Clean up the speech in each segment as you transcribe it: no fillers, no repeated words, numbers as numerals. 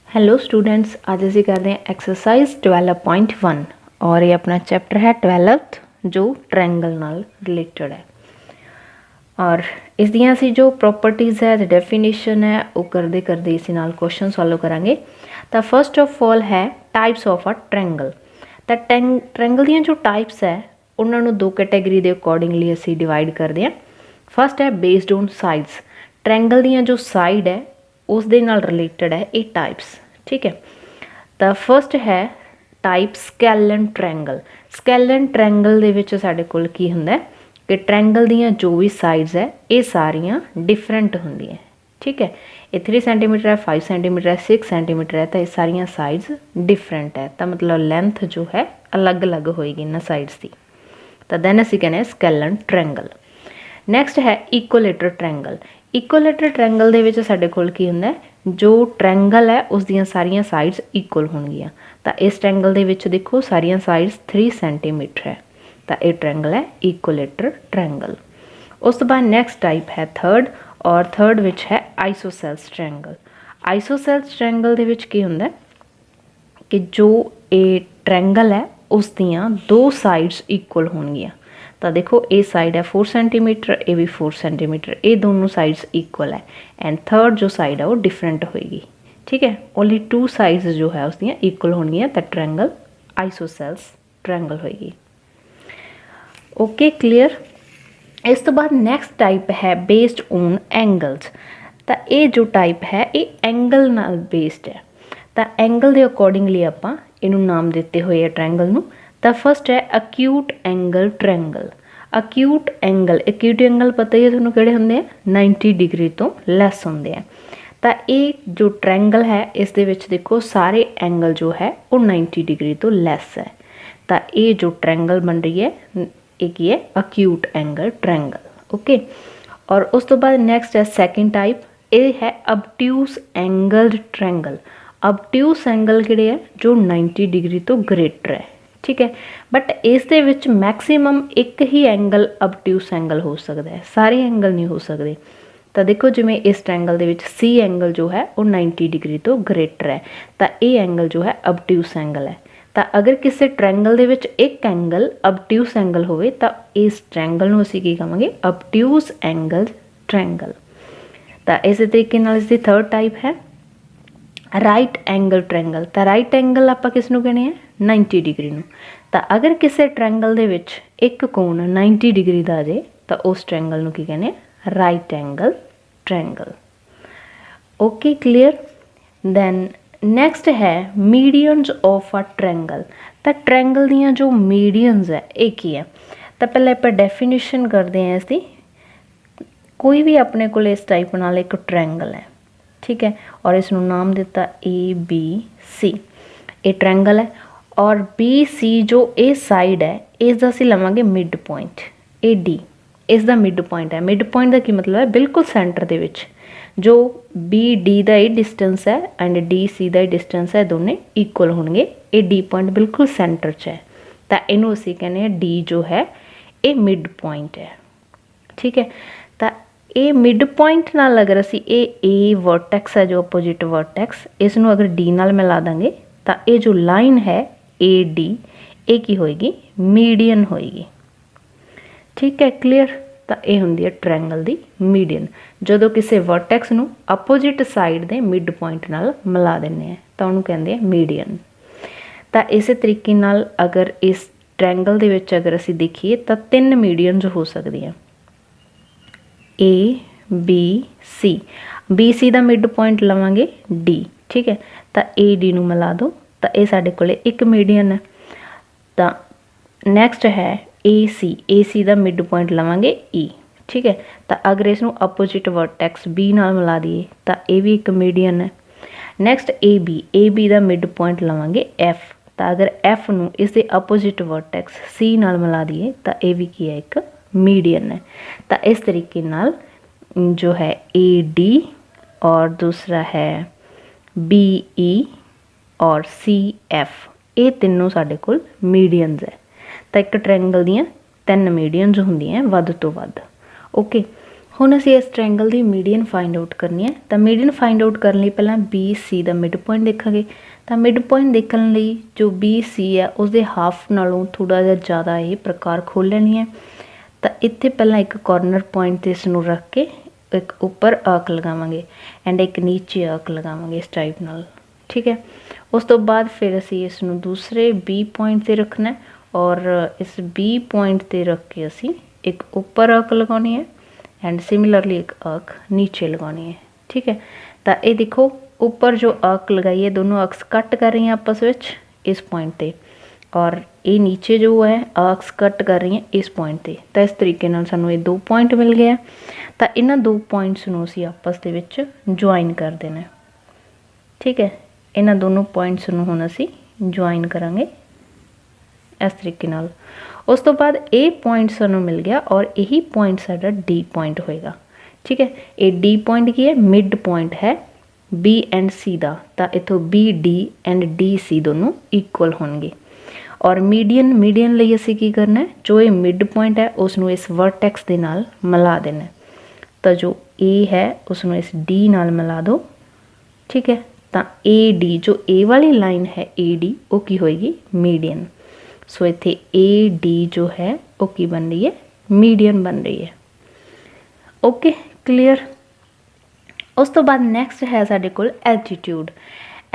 Hello students, आज असी करते हैं एक्सरसाइज 12.1 और ये अपना चैप्टर है 12th जो ट्रायंगल नाल रिलेटेड है। और इस दियां असी जो प्रॉपर्टीज़ है डेफिनेशन है वो करते करते इसी नाल क्वेश्चन सॉल्व करांगे। तो फर्स्ट ऑफ ऑल है टाइप्स ऑफ अ ट्रायंगल। तो ट्रायंगल दियां जो टाइप्स है उन्होंने दो कैटेगरी के अकॉर्डिंगली असी डिवाइड करते हैं। फर्स्ट है बेस्ड ऑन साइड्स, ट्रायंगल दियां जो साइड है उस दे नाल रिलेटेड है ये टाइप्स। ठीक है, तो फर्स्ट है type scalene triangle. Scalene triangle दे विच साडे कोल की हुंदा है कि ट्रायंगल दियां जो भी साइड्स है ये सारियां डिफरेंट होंदियां। ठीक है, ये 3 सेंटीमीटर है, 5 सेंटीमीटर है, 6 सेंटीमीटर है, तो ये सारियां साइड्स डिफरेंट है, तो मतलब लेंथ जो है अलग अलग होएगी इन्हां साइड्स की। तो दैन असीं कहने स्कैलन ट्रायंगल। नैक्सट है इक्वलेटर ट्रायंगल। इक्वलेटर ट्रायंगल दे विच साडे कोल की हुंदा है जो ट्रायंगल है उस दियां सारियां साइड्स इक्वल होणगियां। तो इस ट्रायंगल दे विच देखो सारियां साइड्स 3 सेंटीमीटर है, तो ये ट्रायंगल है इक्वलेटर ट्रायंगल। उस तो बाद नैक्सट टाइप है थर्ड, और थर्ड विच है आइसोसेल्स ट्रायंगल। आइसोसेल्स ट्रायंगल दे विच की हुंदा है कि जो ये ट्रायंगल है उस दियां दो साइड्स इक्वल होणगियां। तो देखो ये साइड है 4 सेंटीमीटर, ये भी 4 सेंटीमीटर, ये दोनों साइड्स इक्वल है। एंड थर्ड जो साइड है वो डिफरेंट होएगी। ठीक है, ओनली 2 साइड्स जो है उसदियां इक्वल होणगियां, तो ट्रायंगल आइसोसेल्स ट्रायंगल होएगी। Okay, clear. इस तो बाद नैक्सट टाइप है बेस्ड ऑन एंगल्स। तो ये जो टाइप है ये एंगल नाल बेस्ड है। तो एंगल के अकॉर्डिंगली आपां इहनूं नाम दिते हुए है ट्रायंगल नूं। तो फर्स्ट है acute angle triangle. Acute angle पता ही है तुहानूं किहड़े हुंदे आ, 90 डिग्री तो लैस होंदे आ। तो ये जो ट्रायंगल है इस दे विच देखो सारे एंगल जो है वो 90 डिग्री तो लैस है। तो ये जो ट्रायंगल बन रही है ये की है अक्यूट एंगल ट्रायंगल। ओके, और उस तो बाद नैक्सट है सैकेंड टाइप, ये है अबट्यूस एंगल ट्रायंगल। अबट्यूस एंगल किहड़े है जो 90 डिग्री तो ग्रेटर है। ठीक है, बट इस दे विच मैक्सीमम एक ही एंगल अबट्यूस एंगल हो सकता है, सारे एंगल नहीं हो सकते। तो देखो जिमें इस ट्रायंगल दे विच सी एंगल जो है वो 90 डिग्री तो ग्रेटर है, तो ये एंगल जो है अबट्यूस एंगल है। तो अगर किसी ट्रायंगल दे विच एक एंगल अबट्यूस एंगल होवे तो इस ट्रायंगल नूं असीं की कहांगे अबट्यूस एंगल ट्रायंगल। तो इस तरीके नाल इसदी थर्ड टाइप है राइट एंगल ट्रायंगल। तो राइट एंगल आपां किस नूं कहने हैं 90 डिग्री नूं। तो अगर किसी ट्रायंगल दे विच एक कोण 90 डिग्री दा आ जाए तो उस ट्रायंगल नूं की कहने right angle triangle. Okay, clear. Then next है मीडियंस ऑफ अ ट्रायंगल। तो ट्रायंगल दियां जो मीडियंस है एक ही है। तो पहले आप डेफिनेशन करते हैं इसकी। कोई भी अपने को इस टाइप नाल एक ट्रायंगल है, ठीक है, और इसनूं नाम दिता ABC। ये ट्रायंगल है और BC जो ए साइड है इसका असीं लवांगे मिड पॉइंट AD, इसका मिड पॉइंट है। मिड पॉइंट का की मतलब है बिल्कुल सेंटर दे विच जो BD का ये डिस्टेंस है एंड DC का डिस्टेंस है, दोनों इक्वल होंगे। ये D पॉइंट बिल्कुल सेंटर च है, तो इनू असीं कहने D जो है ये मिड पॉइंट है। ठीक है, तो ये मिड पॉइंट नाल अगर असीं ए वर्टैक्स है जो अपोजिट वर्टैक्स इसनूं अगर D नाल मिला देंगे तो ये जो लाइन है AD ये की होएगी मीडियन होएगी। ठीक है, क्लीयर। तो यह हुंदी है ट्रायंगल दी मीडियन। जो किसी वर्टैक्स नूं अपोजिट साइड दे मिड पॉइंट नाल मिला देने हैं तो उन्होंने कहते हैं मीडियन। तो इस तरीके नाल अगर इस ट्रायंगल दे विच अगर असीं देखिए तो 3 मीडियनस हो सकती हैं ABC। BC का मिड पॉइंट लवांगे D। ठीक है, तो AD नूं मिला दो तो ये साडे कोले एक मीडियन है। तो नैक्सट है AC का मिड पॉइंट लवांगे E। ठीक है, तो अगर इसनूं अपोजिट वर्टैक्स B नाल मिला दिए तो ये भी एक मीडियन है। नैक्सट AB का मिड पॉइंट लवांगे F। तो अगर F नूं इसके अपोजिट वर्टैक्स C नाल मिला दिए तो ये भी की है एक मीडियन है। तो इस तरीके नाल जो है AD और दूसरा है BE और CF ये तीनों साडे कोल मीडियंस है। तो एक ट्रायंगल दियां 3 मीडियंस होंदियां वध तो वध। ओके, ਹੁਣ ਅਸੀਂ ਇਸ ट्रायंगल ਦੀ मीडियन फाइंड आउट करनी है। तो मीडियन फाइंड आउट करने ਲਈ ਪਹਿਲਾਂ BC ਦਾ ਮਿਡ ਪੁਆਇੰਟ ਦੇਖਾਂਗੇ। ਤਾਂ ਮਿਡ ਪੁਆਇੰਟ ਦੇਖਣ ਲਈ ਜੋ BC ਹੈ ਉਸਦੇ ਹਾਫ ਨਾਲੋਂ ਥੋੜਾ ਜਿਹਾ ਜ਼ਿਆਦਾ ਇਹ ਪ੍ਰਕਾਰ ਖੋਲ ਲੈਣੀ ਹੈ। ਤਾਂ ਇੱਥੇ ਪਹਿਲਾਂ ਇੱਕ ਕਾਰਨਰ ਪੁਆਇੰਟ ਤੇ ਇਸ ਨੂੰ ਰੱਖ ਕੇ ਇੱਕ ਉੱਪਰ ਆਰਕ ਲਗਾਵਾਂਗੇ ਐਂਡ ਇੱਕ ਨੀਚੇ ਆਰਕ ਲਗਾਵਾਂਗੇ ਇਸ ਟਾਈਪ ਨਾਲ, ਠੀਕ ਹੈ। ਉਸ ਤੋਂ ਬਾਅਦ ਫਿਰ ਅਸੀਂ ਇਸ ਨੂੰ ਦੂਸਰੇ B ਪੁਆਇੰਟ ਤੇ ਰੱਖਣਾ ਔਰ ਇਸ B ਪੁਆਇੰਟ ਤੇ ਰੱਖ ਕੇ ਅਸੀਂ ਇੱਕ ਉੱਪਰ ਆਰਕ ਲਗਾਉਣੀ है एंड सिमिलरली एक आर्क नीचे लगानी है, ठीक है। तो ये देखो ऊपर जो आर्क लगाई है दोनों आर्क्स कट कर रही हैं आपस में इस पॉइंट पे और ये नीचे जो है आर्क्स कट कर रही हैं इस पॉइंट पे। तो इस तरीके नाल सानू ये दो पॉइंट मिल गए। तो इन्हां दो पॉइंट्स नूं असीं आपस दे विच ज्वाइन कर देना, ठीक है। इन्हां दोनों पॉइंट्स नूं हुण असीं ज्वाइन करांगे इस तरीके नाल। उस तो बाद ए पॉइंट सानू मिल गया और यही पॉइंट साडा डी पॉइंट होएगा, ठीक है। ये डी पॉइंट की है मिड पॉइंट है बी एंड सी का। तो इथों B D and D C दोनों इक्वल होंगे और मीडियन लिए असीं की करना है जो ये मिड पॉइंट है उसनू इस वर्टेक्स दे नाल मिला देना। तो जो ए है उसनू इस डी नाल मिला दो, ठीक है। तो ए डी जो ए वाली लाइन है ए डी वो की होएगी मीडियन। सो इत्थे ए डी जो है वो की बन रही है मीडियन बन रही है, ओके क्लीयर। उस तो बाद नैक्सट है साडे कोल एल्टीट्यूड।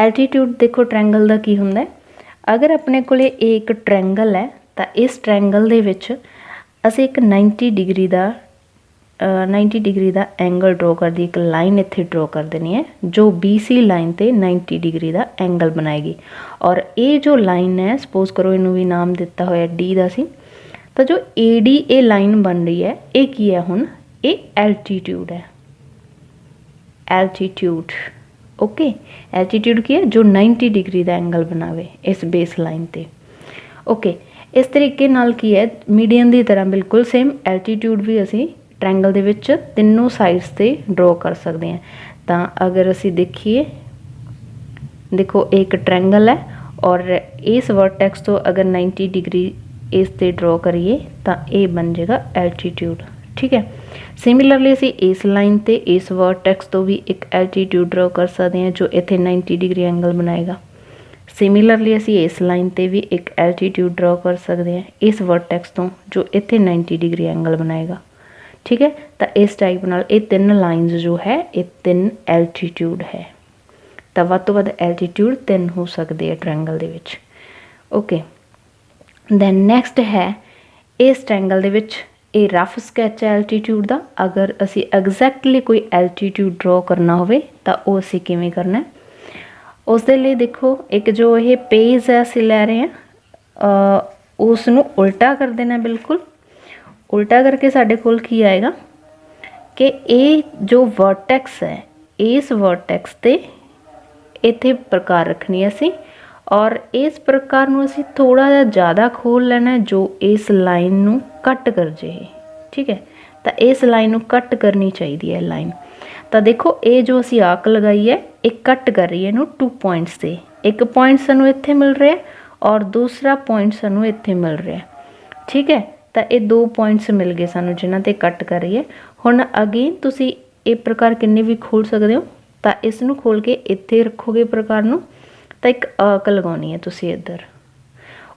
एल्टीट्यूड देखो ट्रायंगल का की हुंदा है। अगर अपने कोले एक ट्रायंगल है तो इस ट्रायंगल दे विच असीं एक 90 डिग्री का एंगल ड्रॉ कर दी, एक लाइन इत्थे ड्रॉ कर देनी है जो BC लाइन ते 90 डिग्री का एंगल बनाएगी। और ये जो लाइन है सपोज करो इनू भी नाम दिता होया D का सी। तो जो AD ये लाइन बन रही है ये की है हुण ये एल्टीट्यूड है, एल्टीट्यूड, ओके। एल्टीट्यूड की है जो 90 डिग्री का एंगल बनावे इस बेस लाइन ते, ओके। इस तरीके नाल की है मीडियन की तरह बिल्कुल सेम एल्टीट्यूड भी असी ट्रायंगल दे विच तीनों साइड्स ते ड्रॉ कर सकते हैं। तो अगर असी देखिए देखो एक ट्रायंगल है और इस वर्टेक्स तो अगर 90 डिग्री इस ते ड्रॉ करिए तो ये बन जाएगा एल्टीट्यूड, ठीक है। सिमिलरली असी इस लाइन ते इस वर्टेक्स तो भी एक एल्टीट्यूड ड्रॉ कर सकते हैं जो इत्थे 90 डिग्री एंगल बनाएगा। सिमिलरली असी इस लाइन ते भी एक एल्टीट्यूड ड्रॉ कर सकते हैं इस वर्टेक्स तो जो इत्थे 90 डिग्री एंगल बनाएगा, ठीक है। तो इस टाइप नाल ये तीन लाइन्स जो है ये तीन एल्टीट्यूड है। तो वध तो वध एल्टीट्यूड तीन हो सकते हैं ट्रायंगल दे विच, ओके। दैन नैक्सट है इस ट्रायंगल दे विच ये रफ स्कैच है एल्टीट्यूड का। अगर असी एग्जैक्टली कोई एल्टीट्यूड ड्रॉ करना होवे तो वो असी किवें करना है उस दे लिए देखो एक जो ये पेज है असी लै रहे हैं उसनू उल्टा कर देना, बिल्कुल उल्टा करके साढ़े कोल की आएगा कि ये जो वर्टेक्स है इस वर्टेक्स ते इत्थे प्रकार रखनी है असी और इस प्रकार नू असी थोड़ा जिहा ज़्यादा खोल लेना है जो इस लाइन नू कट कर जाए, ठीक है। तो इस लाइन नू कट करनी चाहिए है लाइन। तो देखो ये जो असी आर्क लगाई है एक कट कर रही है इनू 2 पॉइंट्स से। एक पॉइंट सानू इत्थे मिल रहा है और दूसरा पॉइंट सानू इत्थे मिल रहा है, ठीक है। तो ये 2 पॉइंट्स मिल गए सानू जिन्हां ते कट कर रही है। हुण अगेन तुसी ये प्रकार किन्ने भी खोल सकते हो। तो इस नू खोल के इत्थे रखोगे प्रकार नू तो एक आर्क लगानी है तुसी इधर।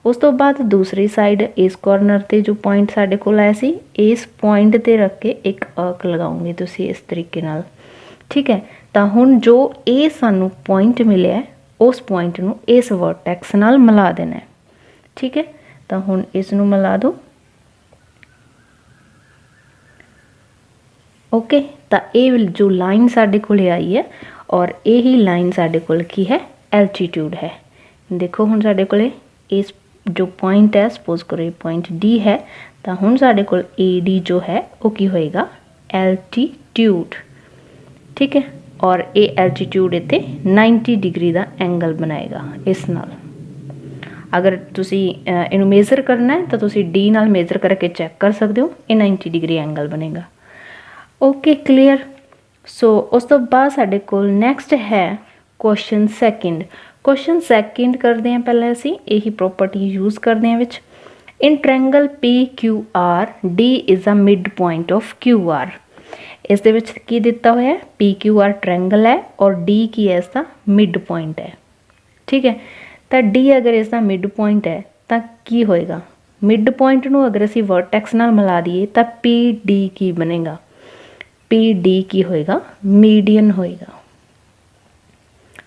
उस तो बाद दूसरी साइड इस कॉर्नर ते जो पॉइंट साडे कोल आया सी इस पॉइंट ते रख के एक आर्क लगाओगे तुसी इस तरीके नाल, ठीक है। तो हुण जो ये सानू पॉइंट मिले है उस पॉइंट नू इस वर्टेक्स नाल मिला देना है, ठीक है। तो हुण इस नू मिला दो, ओके। तो ये जो लाइन साडे कोल आई है और यही लाइन साडे कोल की है एल्टीट्यूड है। देखो हुण साडे कोल इस जो पॉइंट है सपोज करो ये पॉइंट डी है तो हुण साडे कोल ए डी जो है वो की होएगा एल्टीट्यूड, ठीक है। और ये एल्टीट्यूड इत्थे 90 डिग्री का एंगल बनाएगा इस नाल। अगर तुसी इनू मेजर करना है तो तुसी डी नाल मेजर करके चैक कर सकते हो, ये 90 डिग्री एंगल बनेगा, ओके क्लीयर। सो उस तो बाद साडे कोल नैक्सट है क्वेश्चन सैकेंड। क्वेश्चन सैकेंड करते हैं पहले असी यही प्रॉपर्टी यूज़ करते हैं which in triangle PQR D is a mid point of QR। इस दे विच की दिता होया है, पी क्यू आर ट्रैंगल है और डी की है इसका मिड पॉइंट है। ठीक है, तो डी अगर इसका मिड पॉइंट है तो की होएगा, मिड पॉइंट नूं अगर असीं वर्टैक्स नाल मिला दीए तो पी डी की बनेगा, पी डी की होएगा, मीडियन होएगा।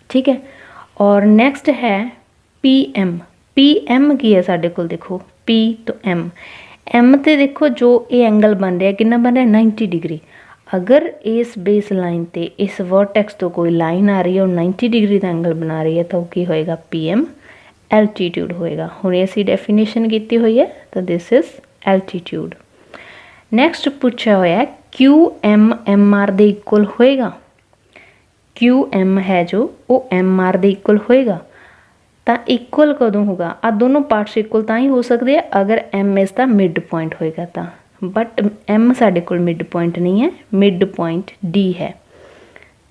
ठीक है, और नेक्स्ट है पी एम। पी एम की है साडे कोल, देखो पी तो एम, एम ते देखो जो ये एंगल बन रहा है कितना बन रहा है 90 डिग्री। अगर इस बेस लाइन ते इस वर्टेक्स तो कोई लाइन आ रही है और 90 डिग्री का एंगल बना रही है तो की होएगा पी एम एल्टीट्यूड होएगा। हुण असीं डेफिनेशन की हुई है तो दिस इज एल्टीट्यूड। नैक्सट पूछा होया क्यू एम आर दे इक्वल होएगा, क्यू एम है जो वो एम आर दे इक्वल होएगा। तो इक्वल कदों होगा, आ दोनों पार्ट्स इक्वल तो ही हो सकते हैं अगर एम इसका मिड पॉइंट होएगा तो, बट एम साडे कोल मिड पॉइंट नहीं है, मिड पॉइंट डी है।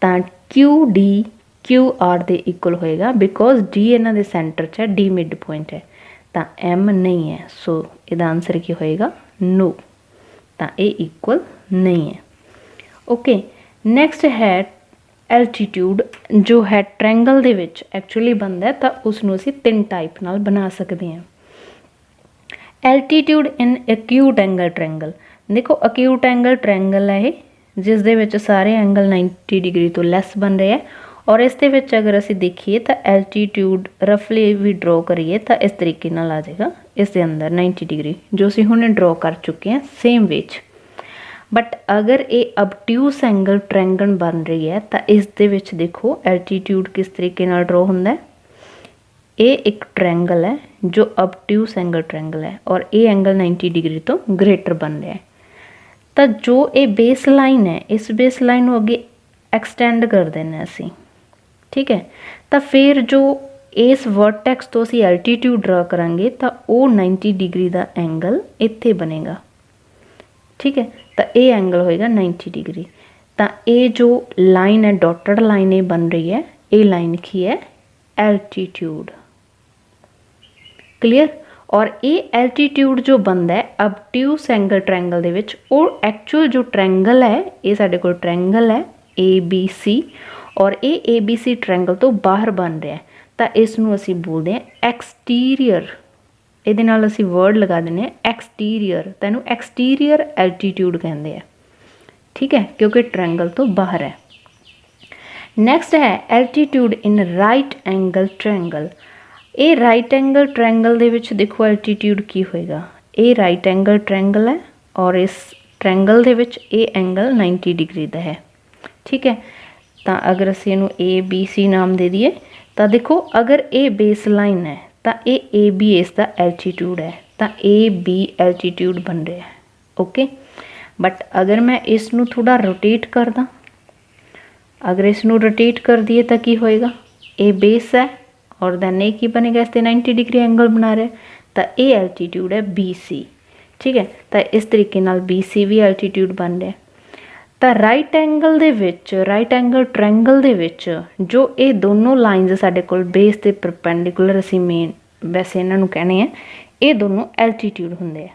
तो क्यू डी क्यू आर दे इक्वल होएगा बिकॉज डी इन्हां दे सेंटर च है, डी मिड पॉइंट है, तो एम नहीं है। सो इसका आंसर की होएगा नो, तो ये इक्वल नहीं है। ओके, नैक्सट है एल्टीट्यूड जो है ट्रैंगल दे विच एक्चुअली बनता है, तो उसनूं असीं 3 टाइप नाल बना सकते हैं। Altitude in acute angle triangle, देखो एक्यूट एंगल ट्रैंगल है जिस दे विच सारे एंगल 90 डिग्री तो लैस बन रहे हैं, और इस दे विच अगर असीं देखिए तो एल्टीट्यूड रफली भी ड्रॉ करिए तो इस तरीके नाल आ जाएगा, इस दे अंदर 90 डिग्री जो असीं हुणे ड्रॉ कर चुके हैं सेम वे च। बट अगर ये obtuse एंगल ट्रैंगल बन रही है तो इस दे विच देखो एल्टीट्यूड किस तरीके नाल ड्रॉ होंदा है। ये एक ट्रैंगल है जो obtuse एंगल ट्रैंगल है और ये एंगल 90 डिग्री तो ग्रेटर बन रहा है। तो जो ये बेस लाइन है इस बेस लाइन को अगे एक्सटेंड कर देना असी। ठीक है, तो फिर जो इस वर्टेक्स तो असी एल्टीट्यूड ड्रॉ करांगे तो वो 90 डिग्री का एंगल इत्थे बनेगा। ठीक है, तो ये एंगल होएगा 90 डिग्री। तो ये जो लाइन है डॉटेड लाइन ये बन रही है, ये लाइन की है एल्टीट्यूड। क्लियर, और ये एल्टीट्यूड जो बनता है obtuse एंगल ट्रैंगल दे विच, और एक्चुअल जो ट्रैंगल है ये साडे कोल ट्रैंगल है ABC, और ये ABC ट्रैंगल तो बाहर बन रहा है, तो इसनूं असीं बोलते हैं एक्सटीरियर। ਇਹਦੇ ਨਾਲ ਅਸੀਂ वर्ड लगा देने एक्सटीरियर, तो इनू एक्सटीरियर एल्टीट्यूड कहते हैं। ठीक है, क्योंकि ट्रैंगल तो बाहर है। नैक्सट है altitude in right angle triangle. ये राइट एंगल ट्रैंगल दे विच देखो एल्टीट्यूड की होएगा, ये राइट एंगल ट्रैंगल है और इस ट्रैंगल दे विच ये एंगल 90 डिग्री का है। ठीक है, तो अगर असीं इनू ABC नाम दे दिए तो देखो अगर ये बेस लाइन है तो ये AB इसका एल्टीट्यूड है, तो AB एल्टीट्यूड बन रहा है। ओके, बट अगर मैं इसनूं थोड़ा रोटेट कर दा, अगर इसनूं रोटेट कर दिए तो की होएगा, ये बेस है और दैन ये की बनेगा, इससे 90 डिग्री एंगल बना रहा है, तो ये एल्टीट्यूड है BC। ठीक है, तो इस तरीके नाल BC भी एल्टीट्यूड बन रहा है। तो राइट एंगल दे विच, राइट एंगल ट्रैंगल दे विच जो ये दोनों लाइनस साडे कोल बेस ते परपेंडिकुलर असी मेन वैसे इन्हां नूं कहने हैं, ये दोनों एल्टीट्यूड हुंदे हैं।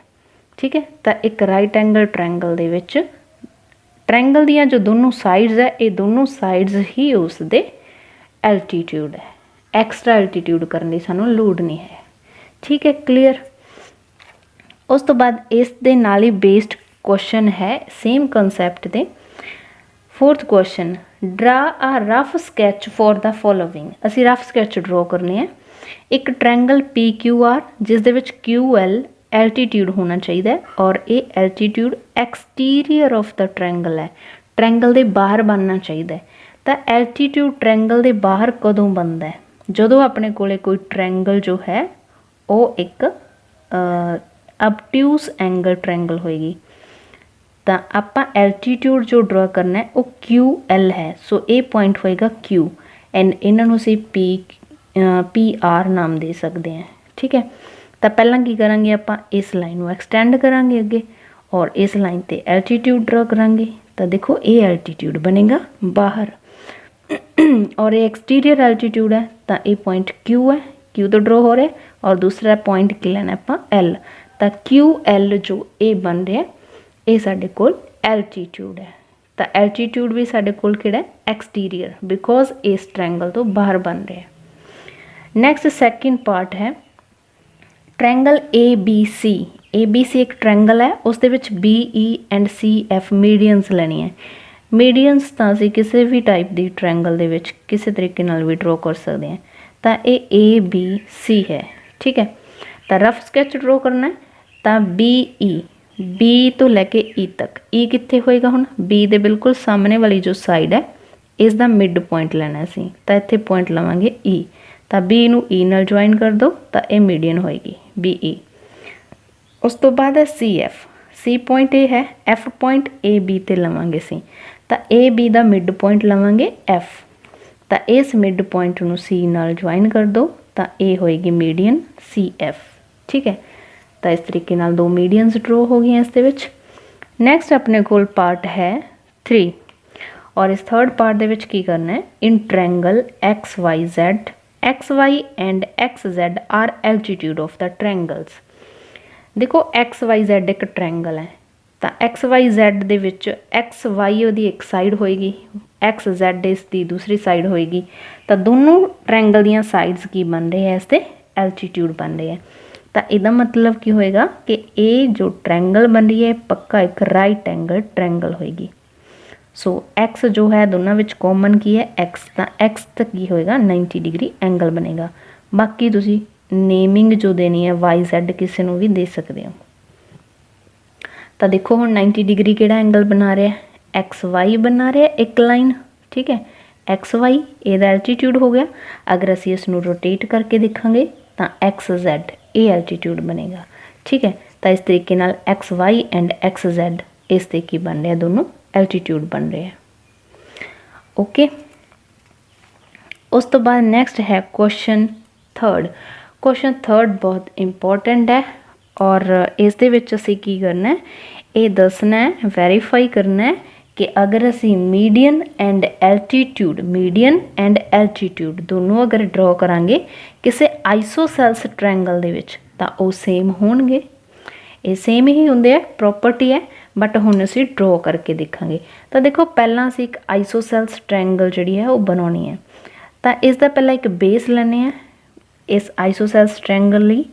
ठीक है, तो एक राइट एंगल ट्रैंगल दे विच ट्रैंगल दियां जो दोनों साइड्स है ये दोनों साइड्स ही उस दे एल्टीट्यूड है, एक्सट्रा एल्टीट्यूड करने की सानूं लोड़ नहीं है। ठीक है, क्लीयर। उस तो बाद इस दे नाल ही बेस्ड क्वेश्चन है सेम कंसैप्ट दे। 4th question, draw a rough sketch for the following. असी रफ स्कैच ड्रॉ करने हैं। एक ट्रैंगल PQR जिस दे विच QL एल्टीट्यूड होना चाहिए और ये altitude exterior of the triangle है, ट्रैंगल दे बाहर बनना चाहिए। तो एल्टीट्यूड ट्रैंगल दे बाहर कदों बनता है, जदों अपने कोले कोई ट्रैंगल जो है वो एक obtuse एंगल ट्रैंगल होएगी। तो आपां एल्टीट्यूड जो ड्रॉ करना है वो QL है, सो ये पॉइंट होएगा Q एंड इन्हां नूं असीं PR नाम दे सकते हैं। ठीक है, तो पहला की करांगे आपां इस लाइन को एक्सटेंड करांगे अगे और इस लाइन ते एल्टीट्यूड ड्रॉ करांगे, तो देखो ये एल्टीट्यूड बनेगा बाहर और ये एक्सटीरियर एल्टीट्यूड है, तो ये पॉइंट Q है, Q तो ड्रॉ हो रहा है और दूसरा पॉइंट की लेना आपां L, तो QL जो ये बन रहा है ये साडे कोल एल्टीट्यूड है। ਤਾਂ ਐਲਟੀਟਿਊਡ ਵੀ ਸਾਡੇ ਕੋਲ ਕਿਹੜਾ एक्सटीरियर, बिकॉज इस ट्रैंगल तो बाहर बन रहा है। नैक्सट सैकेंड पार्ट है ट्रैंगल ABC। ABC एक ट्रैंगल है, उसके BE एंड CF मीडियंस लेनी है। मीडियंस तो असीं किसी भी टाइप की ट्रैंगल दे विच किसी तरीके नाल भी ड्रॉ कर सकते हैं। तो ये ABC है, ठीक है। तो रफ स्कैच ड्रॉ करना है तो BE, B तो लैके E तक। E कित्थे होएगा हुण, B दे बिल्कुल सामने वाली जो साइड है इसका मिड पॉइंट लेना असीं, तो इत्थे पॉइंट लवांगे E। तो B नूं E नाल ज्वाइन कर दो तो ये मीडियन होएगी BE। उस तो बाद है CF। C पॉइंट ये है, F पॉइंट AB ते लवांगे सी, तो AB दा मिड पॉइंट लवांगे F। तो इस मिड पॉइंट नूं C नाल ज्वाइन कर दो तो ये होएगी मीडियन CF, ठीक है। तो इस तरीके नाल दो मीडियंस ड्रॉ हो गई इस दे विच। नैक्सट अपने कोल पार्ट है 3, और इस थर्ड पार्ट दे विच की करना है, in triangle XYZ, XY and XZ are altitude of the triangles. देखो XYZ एक ट्रैंगल है, तो XYZ दे विच XY उहदी एक साइड होएगी, XZ इसकी दूसरी साइड होएगी। तो दोनों ट्रैंगल दियां साइड्स की बन रही है, इससे एल्टीट्यूड बन रही है। तो इसका मतलब की होएगा कि ये जो ट्रैंगल बन रही है पक्का एक राइट एंगल ट्रैंगल होएगी। सो X जो है दोनों विच कॉमन की है X, तो X तक की होएगा 90 डिग्री एंगल बनेगा। बाकी तुसी नेमिंग जो देनी है YZ किसी नूं भी दे सकते हो। तो देखो हुण 90 डिग्री किहड़ा एंगल बना रहा है, XY बना रहा है एक लाइन, ठीक है। XY ਇਹਦਾ एल्टीट्यूड हो गया। अगर असीं इसनूं रोटेट करके देखांगे तो XZ ये एल्टीट्यूड बनेगा, ठीक है। तो इस तरीके नाल XY एंड XZ इस ते की बन रहे हैं, दोनों एल्टीट्यूड बन रहे हैं, ओके। उस तो बाद नैक्सट है क्वेश्चन थर्ड। क्वेश्चन थर्ड बहुत इंपॉर्टेंट है, और इस दे विच असीं की करना है, ये दसना है, वेरीफाई करना है कि अगर असीं median and altitude, median and altitude दोनों अगर ड्रॉ करांगे किसी आइसोसेल्स ट्रैंगल दे विच तां वो सेम होणगे। ये सेम ही हुंदे है, प्रॉपर्टी है, बट हुण असीं ड्रॉ करके देखांगे। तो देखो पहलां असीं एक आइसोसेल्स ट्रैंगल जिहड़ी है वो बनाउणी है। तो इसदा पहला एक बेस लैणे है, इस आइसोसेल्स ट्रैंगल लई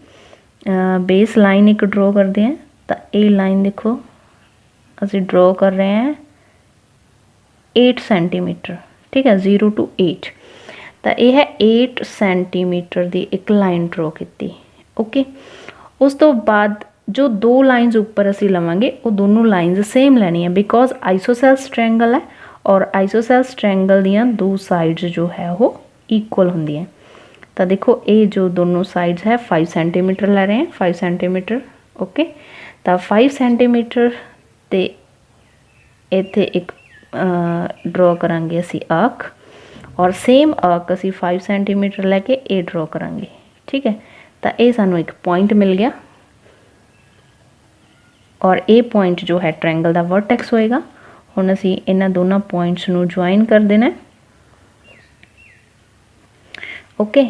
बेस लाइन एक ड्रॉ करते हैं। तो ये लाइन देखो असी ड्रॉ कर रहे हैं 8 सेंटीमीटर, ठीक है, 0 to 8। तो यह है 8 सेंटीमीटर की एक लाइन ड्रॉ की, ओके। उस तो बाद जो दो लाइन्स ऊपर असी लवांगे वो दोनों लाइन्स सेम लैनी है, बिकॉज आइसोसेल्स ट्रैंगल है और आइसोसेल्स ट्रैंगल दियाँ दो साइड्स जो है वो इक्वल होंदी है। तो देखो ये जो दोनों साइड्स है 5 सेंटीमीटर ले रहे हैं, 5 सेंटीमीटर, ओके। तो 5 सेंटीमीटर ते इत्थे एक ड्रॉ करांगे असी आर्क, और सेम आर्क असी 5 सेंटीमीटर लैके ये ड्रॉ करांगे, ठीक है। तो ये सानू एक पॉइंट मिल गया, और ये पॉइंट जो है ट्रैंगल का वर्टेक्स होएगा। हुण असी इन्हां दोनों पॉइंट्स नू ज्वाइन कर देना है, ओके।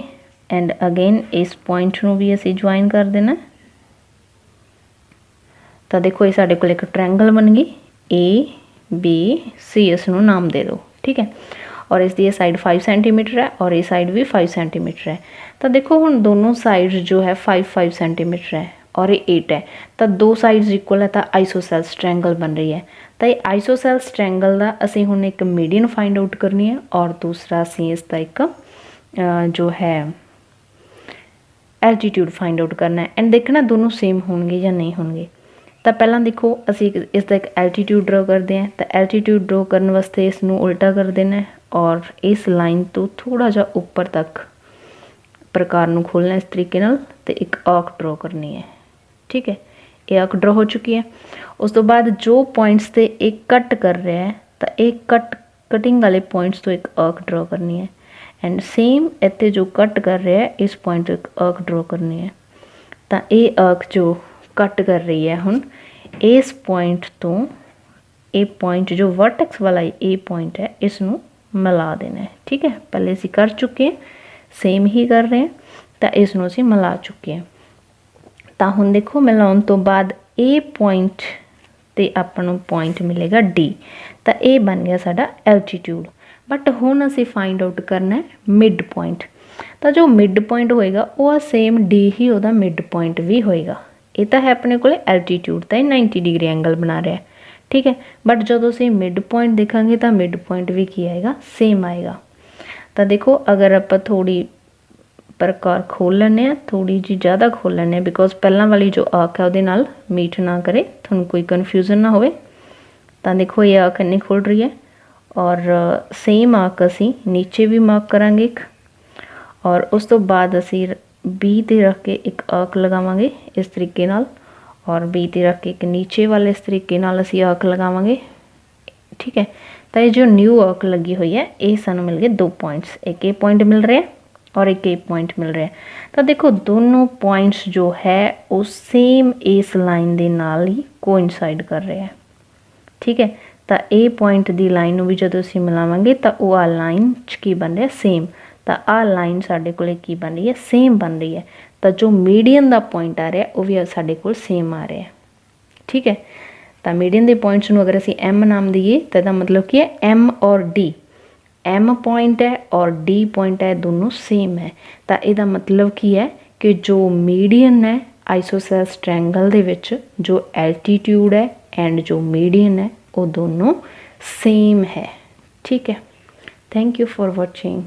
एंड अगेन इस पॉइंट नू भी असी ज्वाइन कर देना। तो देखो ये साडे कोल एक ट्रैंगल बन गई ABC, इसनू नाम दे दो, ठीक है। और इसकी ये साइड 5 सेंटीमीटर है और ये साइड भी 5 सेंटीमीटर है। तो देखो हुण दोनों साइड्स जो है 5 सेंटीमीटर है और ये 8 है, तो दो साइड्स इक्वल है, तो आइसोसेल्स ट्रैंगल बन रही है। तो ये आइसोसेल्स ट्रैंगल का असी हुण एक मीडियन फाइंड आउट करनी है, और दूसरा असी इसका एक जो है एल्टीट्यूड फाइंड आउट करना है, एंड देखना दोनों सेम होंगे या नहीं होंगे। तो पहला देखो असी इसका एक एल्टीट्यूड ड्रॉ करते हैं। तो एल्टीट्यूड ड्रॉ करने वास्ते इसनू उल्टा कर देना है, और इस लाइन तो थोड़ा जा ऊपर तक प्रकार नू खोलना इस तरीके नाल, ते एक आर्क ड्रॉ करनी है, ठीक है। ये आर्क ड्रॉ हो चुकी है। उस तो बाद जो पॉइंट्स से एक कट कर रहा है, तो एक कटिंग वाले पॉइंट्स तो एक आर्क ड्रॉ करनी है, एंड सेम इत्थे जो कट कर रहा है इस पॉइंट तो एक आर्क ड्रॉ करनी है। तो ये आर्क जो कट कर रही है हुण इस पॉइंट तो ये पॉइंट जो वर्टेक्स वाला ये पॉइंट है इसनू मिला देना है, ठीक है। पहले असीं कर चुके हैं, सेम ही कर रहे हैं, तो इसनू असीं मिला चुके हैं। तो हुण देखो मिलाउण तो बाद ये पॉइंट तो ਆਪਾਂ ਨੂੰ पॉइंट मिलेगा डी। तो ये बन गया साडा एल्टीट्यूड। बट हुण असीं फाइंड आउट करना है मिड पॉइंट। तो जो मिड पॉइंट होएगा वो सेम डी ही उहदा मिड पॉइंट भी होएगा। ये तो है अपने को एल्टीट्यूड तो 90 डिग्री एंगल बना रहा है, ठीक है। बट जो असीं मिड पॉइंट देखांगे तो मिड पॉइंट भी की आएगा, सेम आएगा। तो देखो अगर आप थोड़ी प्रकार खोल लें, थोड़ी जी ज़्यादा खोल लें, बिकॉज पहला वाली जो आँख है वो मीट ना करे, थोड़ा कोई कन्फ्यूजन ना हो। तो देखो ये आँख नहीं खुल रही है और सेम आँख असी नीचे भी मार्क करांगे एक, और उस तो बाद असी बी ते रख के एक आँख लगावांगे इस तरीके नाल, और बी ते रख के एक नीचे वाले इस तरीके नाल असी आँख लगावांगे, ठीक है। तो ये जो न्यू आँख लगी हुई है ये सानू मिल गए 2 पॉइंट्स, एक ये पॉइंट मिल रहा है और एक ये पॉइंट मिल रहा है। तो देखो दोनों पॉइंट्स जो है वो सेम इस लाइन के नाल ही कोइंसाइड कर रहे हैं, ठीक है। तो ए पॉइंट की लाइन भी जो असीं मिलावांगे तो वो आ लाइन की बन रहा है सेम। तो आ लाइन साडे कोले की बन रही है, सेम बन रही है। तो जो मीडियन का पॉइंट आ रहा है वो भी साडे कोल सेम आ रहा है, ठीक है। तो मीडियन के पॉइंट्स नूं अगर असीं एम नाम दईए तो इसका मतलब की है एम और डी, एम पॉइंट है और डी पॉइंट है दोनों सेम है। तो इसका मतलब की है कि जो मीडियन है आइसोसेलेस ट्रायंगल दे विच जो एल्टीट्यूड है एंड जो मीडियन है वो दोनों सेम है, ठीक है। Thank you for watching.